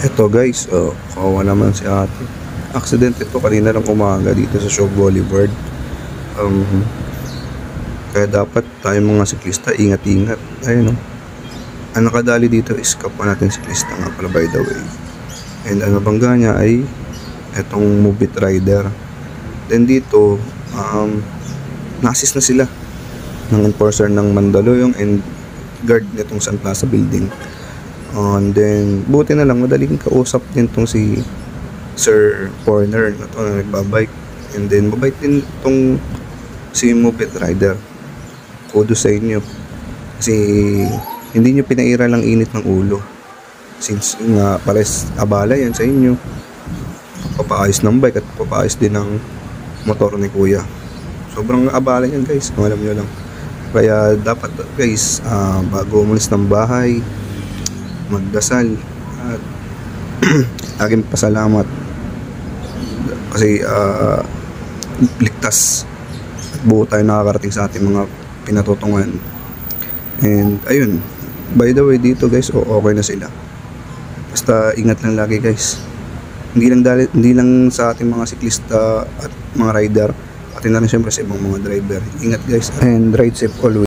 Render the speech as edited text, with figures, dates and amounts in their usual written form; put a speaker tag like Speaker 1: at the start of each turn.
Speaker 1: Eto guys, kawawa naman si ate. Accident ito kanina lang umaga dito sa Shaw Boulevard. Kaya dapat tayong mga siklista ingat-ingat. Ayun o. Ang nakadali dito is kapwa natin siklista nga pala, by the way. And ang nabangga niya ay etong Move-It rider. Then dito, na-assist na sila ng enforcer ng Mandaluyong and guard nitong Sun Plaza building. And then, buti na lang, madaling kausap din tong si Sir Foreigner na to na nagbabike. And then, mabait din tong si Move-It rider. Kudos sa inyo. Kasi, hindi nyo pinaira lang init ng ulo. Since nga, pares abala yan sa inyo. Papaayos ng bike at papaayos din ng motor ni kuya. Sobrang abala yan guys, alam nyo lang. Kaya dapat guys, bago umalis ng bahay, magdasal at aking pasalamat kasi ligtas at buo tayo nakakarating sa ating mga pinatutungan. And ayun, by the way dito guys, okay na sila, basta ingat lang lagi guys, hindi lang sa ating mga siklista at mga rider, pati na rin syempre sa ibang mga driver. Ingat guys and ride safe always.